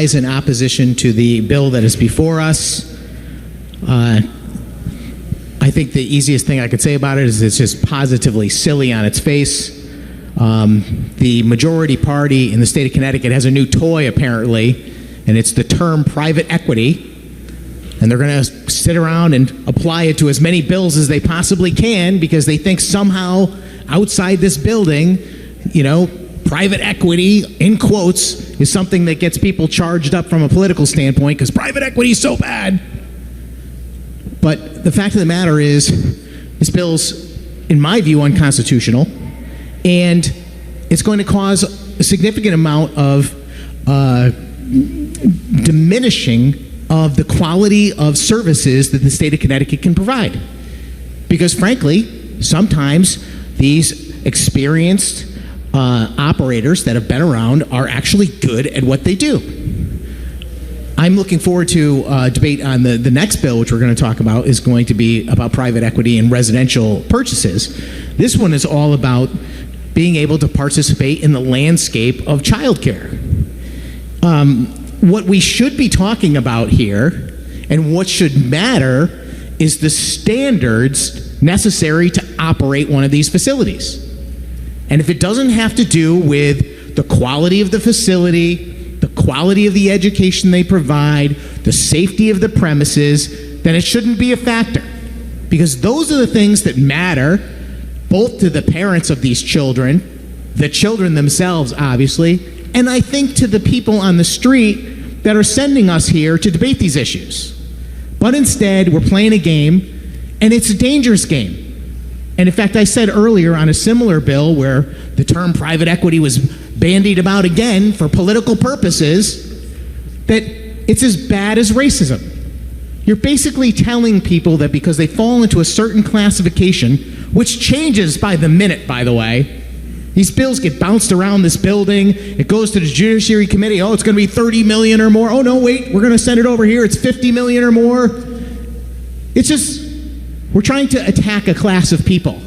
rise in opposition to the bill that is before us. I think the easiest thing I could say about it is it's just positively silly on its face. The majority party in the state of Connecticut has a new toy, apparently, and it's the term private equity. And they're going to sit around and apply it to as many bills as they possibly can because they think somehow outside this building, private equity, in quotes, is something that gets people charged up from a political standpoint because private equity is so bad. But the fact of the matter is, this bill's, in my view, unconstitutional, and it's going to cause a significant amount of diminishing of the quality of services that the state of Connecticut can provide. Because frankly, sometimes these experienced operators that have been around are actually good at what they do. I'm looking forward to a debate on the next bill, which we're going to talk about, is going to be about private equity and residential purchases. This one is all about being able to participate in the landscape of childcare. What we should be talking about here, and what should matter, is the standards necessary to operate one of these facilities. And if it doesn't have to do with the quality of the facility, the quality of the education they provide, the safety of the premises, then it shouldn't be a factor. Because those are the things that matter, both to the parents of these children, the children themselves, obviously, and I think to the people on the street that are sending us here to debate these issues. But instead, we're playing a game, and it's a dangerous game. And in fact, I said earlier on a similar bill where the term private equity was bandied about again for political purposes, that it's as bad as racism. You're basically telling people that because they fall into a certain classification, which changes by the minute, by the way. These bills get bounced around this building. It goes to the Judiciary Committee. Oh, it's going to be 30 million or more. Oh, no, wait, we're going to send it over here. It's 50 million or more. It's just, we're trying to attack a class of people.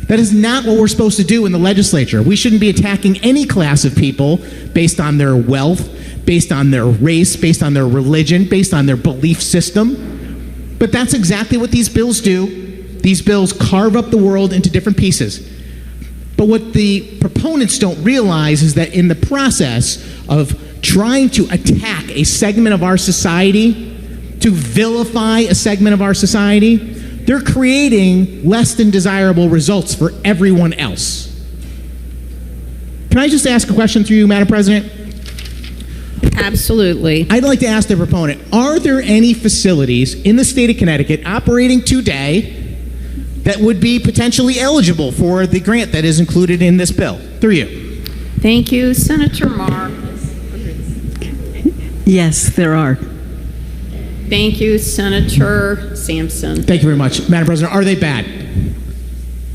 That is not what we're supposed to do in the legislature. We shouldn't be attacking any class of people based on their wealth, based on their race, based on their religion, based on their belief system. But that's exactly what these bills do. These bills carve up the world into different pieces. But what the proponents don't realize is that in the process of trying to attack a segment of our society, to vilify a segment of our society, they're creating less than desirable results for everyone else. Can I just ask a question through you, Madam President? Absolutely. I'd like to ask the proponent, are there any facilities in the state of Connecticut operating today that would be potentially eligible for the grant that is included in this bill? Through you. Thank you. Senator Marr. Yes, there are. Thank you, Senator Sampson. Thank you very much. Madam President, are they bad?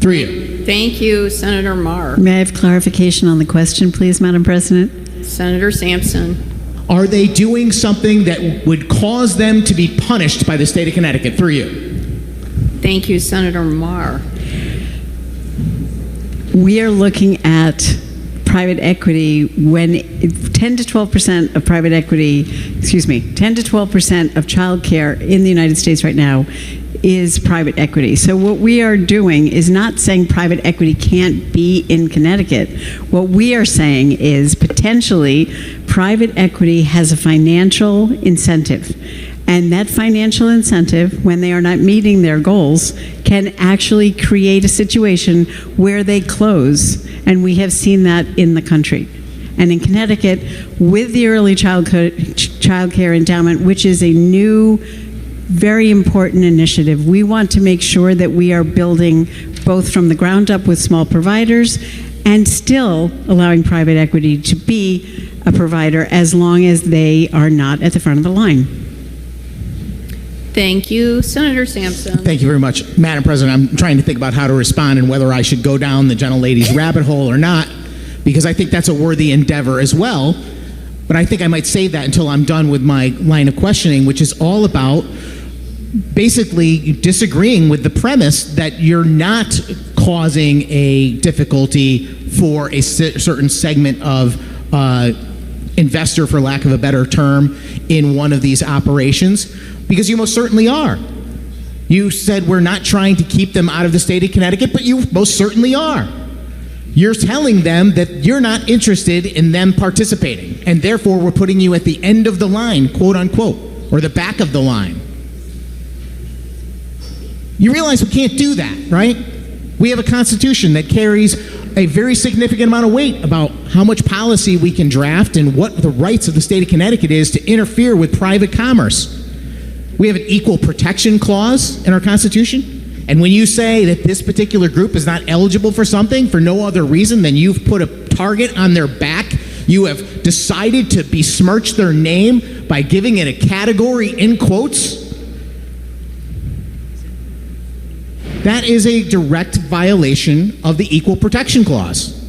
Through you. Thank you, Senator Marr. May I have clarification on the question, please, Madam President? Senator Sampson. Are they doing something that would cause them to be punished by the state of Connecticut? Through you. Thank you, Senator Marr. We are looking at private equity when 10 to 12% of private equity, 10 to 12% of childcare in the United States right now is private equity. So what we are doing is not saying private equity can't be in Connecticut. What we are saying is potentially private equity has a financial incentive. And that financial incentive, when they are not meeting their goals, can actually create a situation where they close. And we have seen that in the country. And in Connecticut, with the Early Childhood Endowment, which is a new, very important initiative, we want to make sure that we are building both from the ground up with small providers and still allowing private equity to be a provider as long as they are not at the front of the line. Thank you, Senator Sampson. Thank you very much. Madam President, I'm trying to think about how to respond and whether I should go down the gentlelady's rabbit hole or not, because I think that's a worthy endeavor as well. But I think I might save that until I'm done with my line of questioning, which is all about basically disagreeing with the premise that you're not causing a difficulty for a certain segment of investor, for lack of a better term, in one of these operations? Because you most certainly are. You said we're not trying to keep them out of the state of Connecticut, but you most certainly are. You're telling them that you're not interested in them participating, and therefore we're putting you at the end of the line, quote unquote, or the back of the line. You realize we can't do that, right? We have a Constitution that carries a very significant amount of weight about how much policy we can draft and what the rights of the state of Connecticut is to interfere with private commerce. We have an equal protection clause in our Constitution. And when you say that this particular group is not eligible for something for no other reason than you've put a target on their back, you have decided to besmirch their name by giving it a category in quotes, that is a direct violation of the Equal Protection Clause.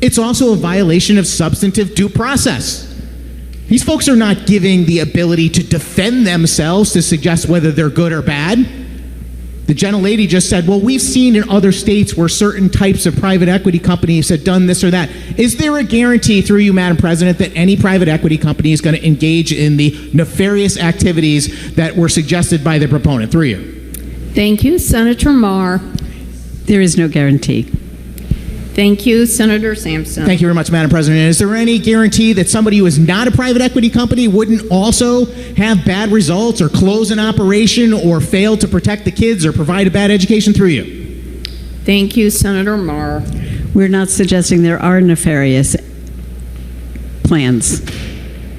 It's also a violation of substantive due process. These folks are not giving the ability to defend themselves to suggest whether they're good or bad. The gentlelady just said, well, we've seen in other states where certain types of private equity companies have done this or that. Is there a guarantee, through you, Madam President, that any private equity company is going to engage in the nefarious activities that were suggested by the proponent? Through you. Thank you, Senator Marr. There is no guarantee. Thank you, Senator Sampson. Thank you very much, Madam President. Is there any guarantee that somebody who is not a private equity company wouldn't also have bad results or close an operation or fail to protect the kids or provide a bad education? Through you. Thank you, Senator Marr. We're not suggesting there are nefarious plans.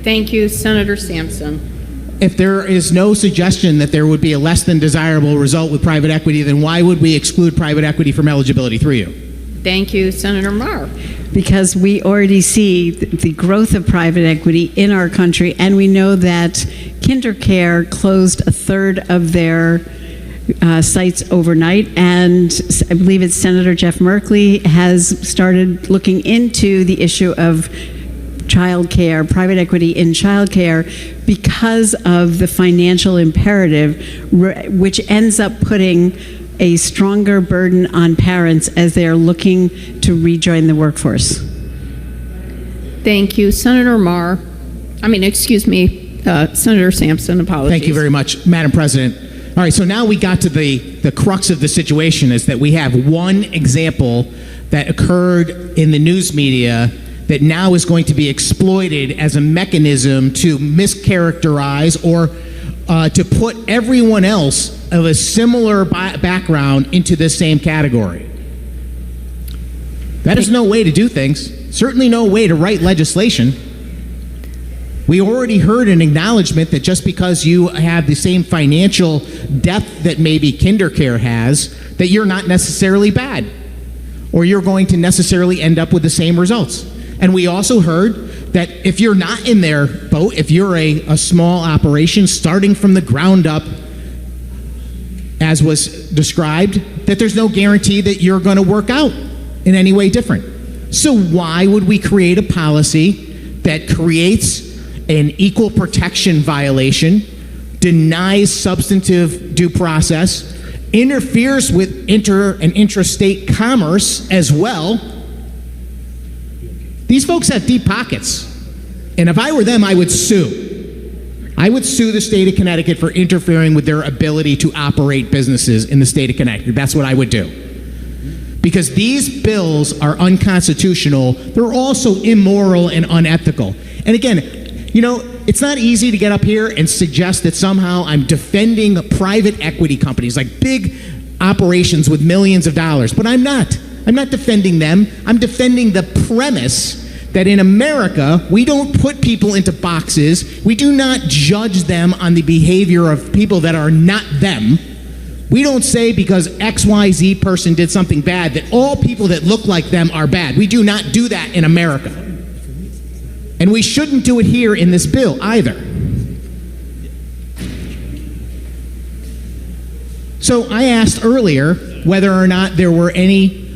Thank you, Senator Sampson. If there is no suggestion that there would be a less than desirable result with private equity, then why would we exclude private equity from eligibility? Through you. Thank you, Senator Marr. Because we already see the growth of private equity in our country, and we know that KinderCare closed a third of their sites overnight, and I believe it's Senator Jeff Merkley has started looking into the issue of childcare, private equity in childcare, because of the financial imperative, which ends up putting a stronger burden on parents as they are looking to rejoin the workforce. Thank you, Senator Marr. Senator Sampson, apologies. Thank you very much, Madam President. All right, so now we got to the crux of the situation, is that we have one example that occurred in the news media that now is going to be exploited as a mechanism to mischaracterize or to put everyone else of a similar background into this same category. That is no way to do things. Certainly no way to write legislation. We already heard an acknowledgement that just because you have the same financial depth that maybe KinderCare has, that you're not necessarily bad, or you're going to necessarily end up with the same results. And we also heard that if you're not in their boat, if you're a small operation starting from the ground up, as was described, that there's no guarantee that you're going to work out in any way different. So why would we create a policy that creates an equal protection violation, denies substantive due process, interferes with inter and intrastate commerce as well? These folks have deep pockets. And if I were them, I would sue. I would sue the state of Connecticut for interfering with their ability to operate businesses in the state of Connecticut. That's what I would do. Because these bills are unconstitutional. They're also immoral and unethical. And again, you know, it's not easy to get up here and suggest that somehow I'm defending private equity companies, like big operations with millions of dollars. But I'm not. I'm not defending them. I'm defending the premise that in America, we don't put people into boxes. We do not judge them on the behavior of people that are not them. We don't say because XYZ person did something bad that all people that look like them are bad. We do not do that in America. And we shouldn't do it here in this bill either. So I asked earlier whether or not there were any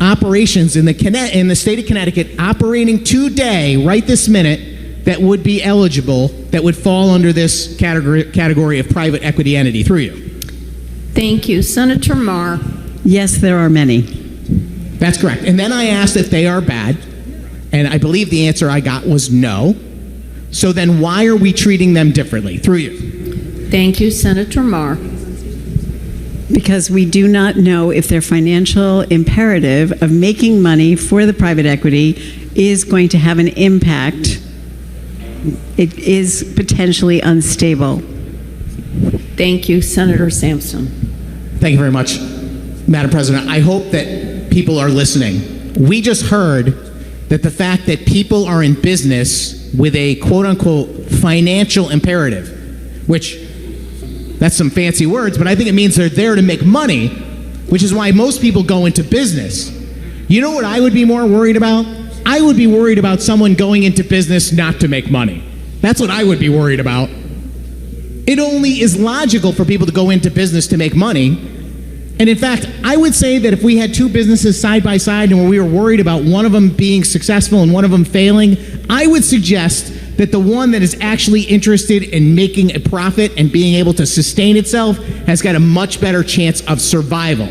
operations in the state of Connecticut operating today, right this minute, that would be eligible, that would fall under this category of private equity entity. Through you. Thank you. Senator Marr. Yes, there are many. That's correct. And then I asked if they are bad. And I believe the answer I got was no. So then why are we treating them differently? Through you. Thank you, Senator Marr. Because we do not know if their financial imperative of making money for the private equity is going to have an impact. It is potentially unstable. Thank you, Senator Sampson. Thank you very much, Madam President. I hope that people are listening. We just heard that the fact that people are in business with a quote-unquote financial imperative, which that's some fancy words, but I think it means they're there to make money, which is why most people go into business. You know what I would be more worried about? I would be worried about someone going into business not to make money. That's what I would be worried about. It only is logical for people to go into business to make money. And in fact, I would say that if we had two businesses side by side and we were worried about one of them being successful and one of them failing, I would suggest that the one that is actually interested in making a profit and being able to sustain itself has got a much better chance of survival.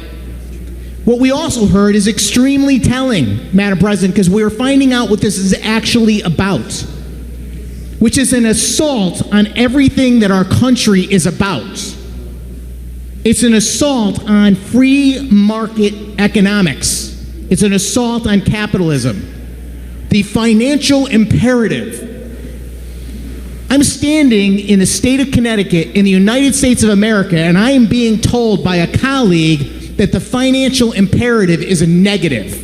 What we also heard is extremely telling, Madam President, because we are finding out what this is actually about, which is an assault on everything that our country is about. It's an assault on free market economics. It's an assault on capitalism. The financial imperative. I'm standing in the state of Connecticut in the United States of America, and I am being told by a colleague that the financial imperative is a negative.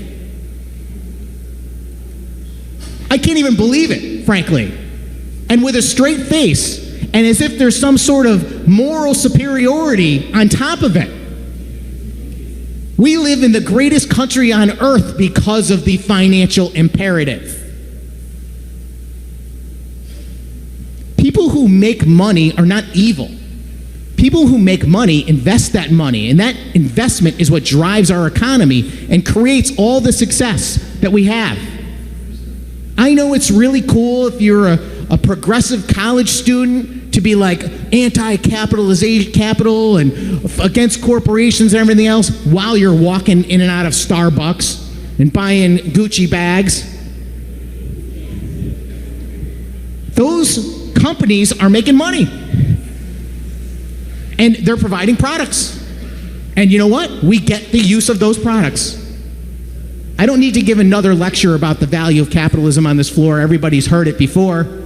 I can't even believe it, frankly. And with a straight face, and as if there's some sort of moral superiority on top of it. We live in the greatest country on earth because of the financial imperative. People who make money are not evil. People who make money invest that money, and that investment is what drives our economy and creates all the success that we have. I know it's really cool if you're a progressive college student to be like anti-capitalization, capital, and against corporations and everything else while you're walking in and out of Starbucks and buying Gucci bags. Those companies are making money. And they're providing products. And you know what? We get the use of those products. I don't need to give another lecture about the value of capitalism on this floor. Everybody's heard it before.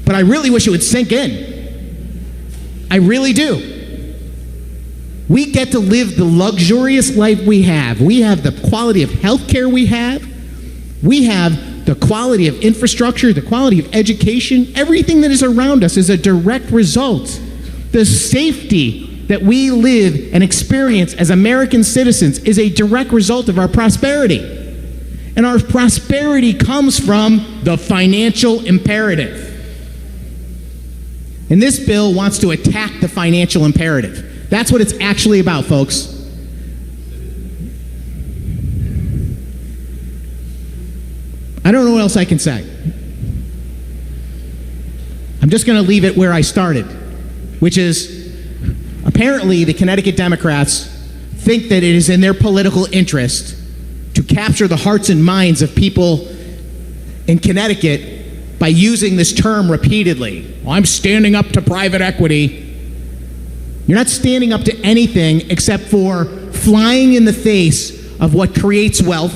But I really wish it would sink in. I really do. We get to live the luxurious life we have. We have the quality of health care we have. We have the quality of infrastructure, the quality of education. Everything that is around us is a direct result. The safety that we live and experience as American citizens is a direct result of our prosperity. And our prosperity comes from the financial imperative. And this bill wants to attack the financial imperative. That's what it's actually about, folks. I don't know what else I can say. I'm just going to leave it where I started, which is apparently the Connecticut Democrats think that it is in their political interest to capture the hearts and minds of people in Connecticut by using this term repeatedly. Well, I'm standing up to private equity. You're not standing up to anything except for flying in the face of what creates wealth,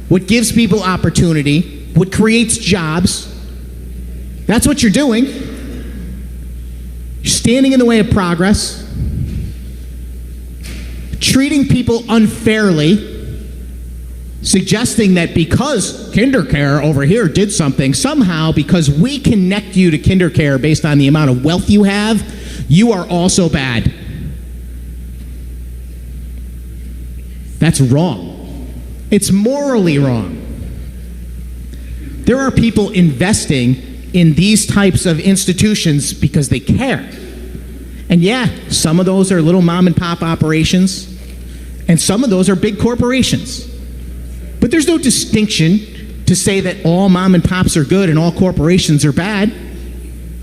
what gives people opportunity, what creates jobs. That's what you're doing. You're standing in the way of progress, treating people unfairly, suggesting that because KinderCare over here did something, somehow because we connect you to KinderCare based on the amount of wealth you have, you are also bad. That's wrong. It's morally wrong. There are people investing in these types of institutions because they care. And yeah, some of those are little mom and pop operations, and some of those are big corporations. But there's no distinction to say that all mom and pops are good and all corporations are bad.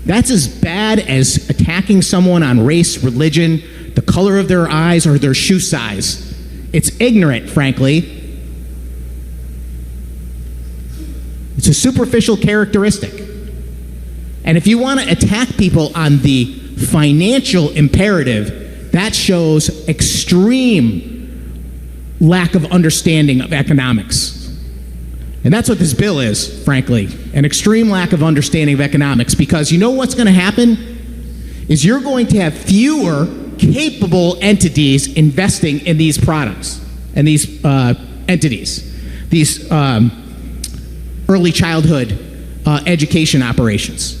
That's as bad as attacking someone on race, religion, the color of their eyes, or their shoe size. It's ignorant, frankly. It's a superficial characteristic. And if you want to attack people on the financial imperative, that shows extreme lack of understanding of economics. And that's what this bill is, frankly, an extreme lack of understanding of economics, because you know what's going to happen is you're going to have fewer capable entities investing in these products and these entities, these early childhood education operations.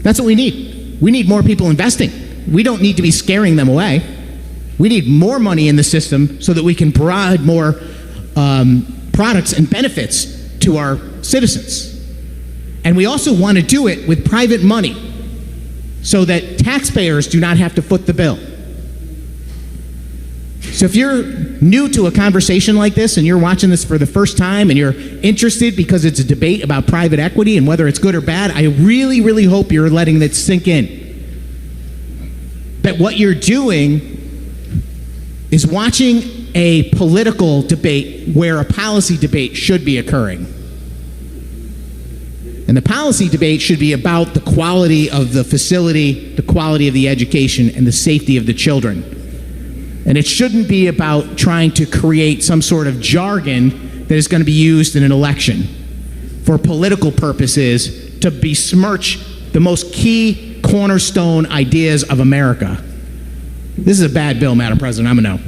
That's what we need. We need more people investing. We don't need to be scaring them away. We need more money in the system so that we can provide more products and benefits to our citizens. And we also want to do it with private money so that taxpayers do not have to foot the bill. So if you're new to a conversation like this and you're watching this for the first time and you're interested because it's a debate about private equity and whether it's good or bad, I really, really hope you're letting that sink in. That what you're doing is watching a political debate where a policy debate should be occurring. And the policy debate should be about the quality of the facility, the quality of the education, and the safety of the children. And it shouldn't be about trying to create some sort of jargon that is going to be used in an election for political purposes to besmirch the most key cornerstone ideas of America. This is a bad bill, Madam President. I'm a no.